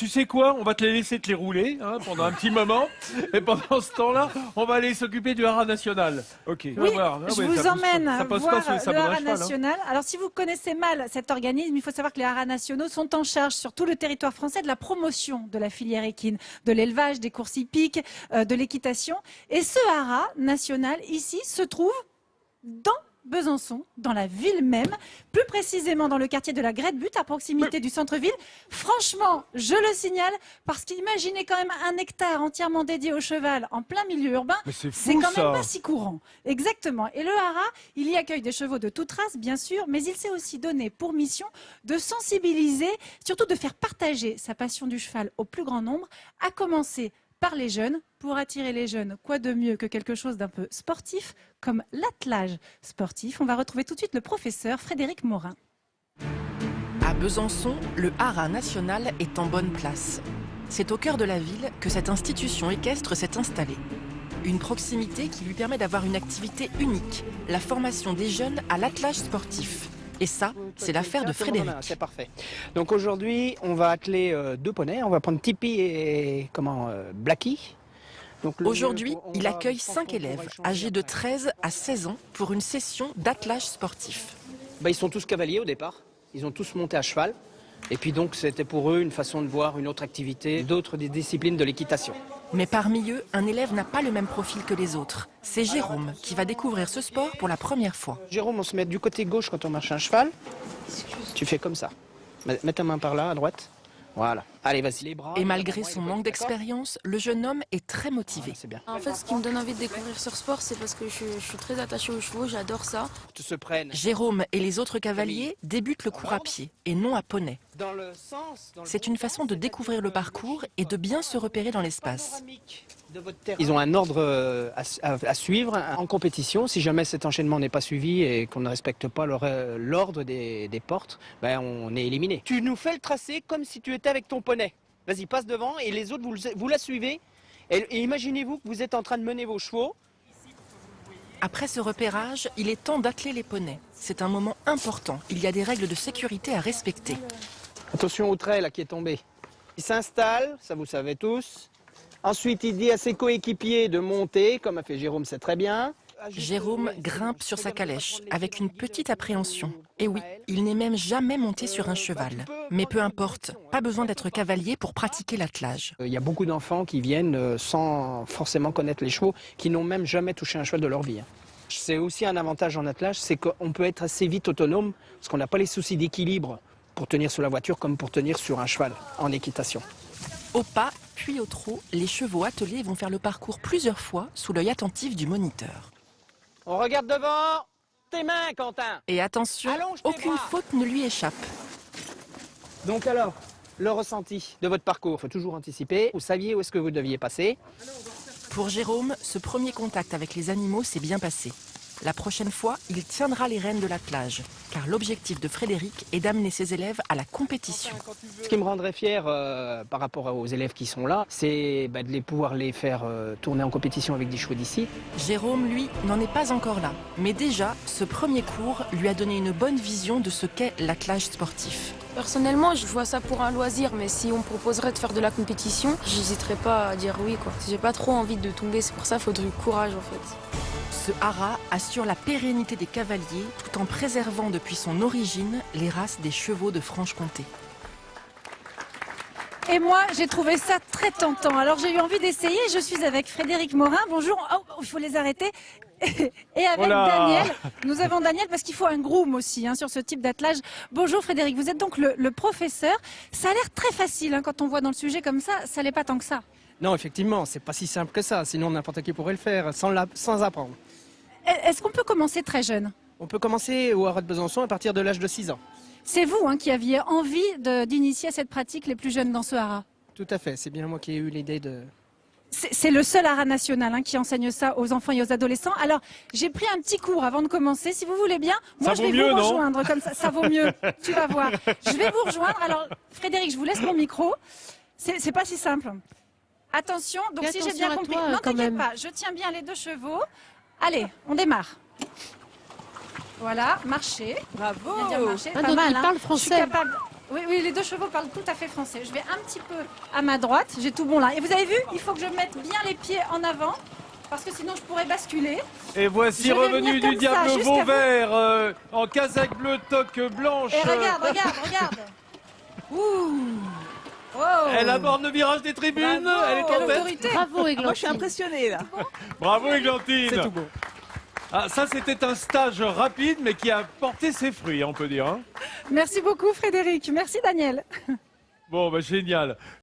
tu sais quoi? On va te les laisser te les rouler pendant un petit moment. Et pendant ce temps-là, on va aller s'occuper du haras national. Ok. Oui, je vous emmène voir le haras cheval, national. Alors, si vous connaissez mal cet organisme, il faut savoir que les haras nationaux sont en charge sur tout le territoire français de la promotion de la filière équine, de l'élevage, des courses hippiques, de l'équitation. Et ce haras national, ici, se trouve dans Besançon, dans la ville même, plus précisément dans le quartier de la Grette-Butte, à proximité du centre-ville. Franchement, je le signale, parce qu'imaginez quand même un hectare entièrement dédié au cheval en plein milieu urbain, c'est quand même pas si courant. Exactement. Et le haras, il y accueille des chevaux de toute race, bien sûr, mais il s'est aussi donné pour mission de sensibiliser, surtout de faire partager sa passion du cheval au plus grand nombre, à commencer par les jeunes. Pour attirer les jeunes, quoi de mieux que quelque chose d'un peu sportif, comme l'attelage sportif. On va retrouver tout de suite le professeur Frédéric Morin. À Besançon, le haras national est en bonne place. C'est au cœur de la ville que cette institution équestre s'est installée. Une proximité qui lui permet d'avoir une activité unique, la formation des jeunes à l'attelage sportif. Et ça, c'est l'affaire de Frédéric. C'est parfait. Donc aujourd'hui, on va atteler 2 poneys. On va prendre Tipeee et Blacky. Aujourd'hui, il accueille 5 élèves âgés de 13 à 16 ans pour une session d'attelage sportif. Ils sont tous cavaliers au départ. Ils ont tous monté à cheval. Et puis donc, c'était pour eux une façon de voir une autre activité, d'autres des disciplines de l'équitation. Mais parmi eux, un élève n'a pas le même profil que les autres. C'est Jérôme qui va découvrir ce sport pour la première fois. Jérôme, on se met du côté gauche quand on marche un cheval. Tu fais comme ça. Mets ta main par là, à droite. Voilà. Allez, vas-y, les bras. Et malgré son manque d'expérience, le jeune homme est très motivé. C'est bien. En fait, ce qui me donne envie de découvrir ce sport, c'est parce que je suis très attaché aux chevaux, j'adore ça. Jérôme et les autres cavaliers débutent le cours à pied et non à poney. C'est une façon de découvrir le parcours et de bien se repérer dans l'espace. Ils ont un ordre à suivre en compétition. Si jamais cet enchaînement n'est pas suivi et qu'on ne respecte pas l'ordre des portes, on est éliminé. Tu nous fais le tracé comme si tu étais avec ton poney. Vas-y, passe devant et les autres, vous la suivez. Et imaginez-vous que vous êtes en train de mener vos chevaux. Après ce repérage, il est temps d'atteler les poneys. C'est un moment important. Il y a des règles de sécurité à respecter. Attention au trait là qui est tombé. Il s'installe, ça vous savez tous. Ensuite, il dit à ses coéquipiers de monter, comme a fait Jérôme, c'est très bien. Jérôme grimpe sur sa calèche avec une petite appréhension. Et oui, il n'est même jamais monté sur un cheval. Mais peu importe, pas besoin d'être cavalier pour pratiquer l'attelage. Il y a beaucoup d'enfants qui viennent sans forcément connaître les chevaux, qui n'ont même jamais touché un cheval de leur vie. C'est aussi un avantage en attelage, c'est qu'on peut être assez vite autonome, parce qu'on n'a pas les soucis d'équilibre pour tenir sur la voiture comme pour tenir sur un cheval en équitation. Au pas, puis au trot, les chevaux attelés vont faire le parcours plusieurs fois sous l'œil attentif du moniteur. On regarde devant. Tes mains, Quentin. Et attention, aucune faute ne lui échappe. Donc alors, le ressenti de votre parcours, il faut toujours anticiper. Vous saviez où est-ce que vous deviez passer. Pour Jérôme, ce premier contact avec les animaux s'est bien passé. La prochaine fois, il tiendra les rênes de l'attelage, car l'objectif de Frédéric est d'amener ses élèves à la compétition. Ce qui me rendrait fier par rapport aux élèves qui sont là, c'est de pouvoir les faire tourner en compétition avec des chevaux d'ici. Jérôme, lui, n'en est pas encore là. Mais déjà, ce premier cours lui a donné une bonne vision de ce qu'est l'attelage sportif. Personnellement, je vois ça pour un loisir, mais si on me proposerait de faire de la compétition, j'hésiterais pas à dire oui, quoi. J'ai pas trop envie de tomber, c'est pour ça qu'il faut du courage, en fait. Ce haras assure la pérennité des cavaliers tout en préservant depuis son origine les races des chevaux de Franche-Comté. Et moi, j'ai trouvé ça très tentant. Alors j'ai eu envie d'essayer. Je suis avec Frédéric Morin. Bonjour. Oh, il faut les arrêter. Et avec Daniel. Nous avons Daniel parce qu'il faut un groom aussi sur ce type d'attelage. Bonjour Frédéric, vous êtes donc le professeur. Ça a l'air très facile quand on voit dans le sujet comme ça. Ça l'est pas tant que ça. Non, effectivement, c'est pas si simple que ça. Sinon, n'importe qui pourrait le faire sans apprendre. Est-ce qu'on peut commencer très jeune? On peut commencer au haras de Besançon à partir de l'âge de 6 ans. C'est vous qui aviez envie d'initier cette pratique les plus jeunes dans ce haras? Tout à fait, c'est bien moi qui ai eu l'idée de... C'est le seul haras national qui enseigne ça aux enfants et aux adolescents. Alors, j'ai pris un petit cours avant de commencer. Si vous voulez bien, moi je vais vous rejoindre. Comme ça vaut mieux, tu vas voir. Je vais vous rejoindre. Alors, Frédéric, je vous laisse mon micro. C'est pas si simple. Attention, donc si j'ai bien compris, non t'inquiète pas, je tiens bien les 2 chevaux. Allez, on démarre. Voilà, marcher. Bravo. Bien marcher, Ah, pas donc mal. il parle français. Je suis capable... Oui, les deux chevaux parlent tout à fait français. Je vais un petit peu à ma droite, j'ai tout bon là. Et vous avez vu, il faut que je mette bien les pieds en avant, parce que sinon je pourrais basculer. Et voici Je vais revenu venir du comme ça, diable jusqu'à vous. Vauvert en casaque bleu toque blanche. Et regarde. Ouh. Oh. Elle aborde le virage des tribunes. Bravo. Elle est en Quelle tête. autorité. Bravo, Églantine. Moi, je suis impressionnée, là. Bravo Églantine. C'est tout beau. Ah, ça, c'était un stage rapide, mais qui a porté ses fruits, on peut dire. Hein. Merci beaucoup Frédéric. Merci Daniel. Bon, bah, génial.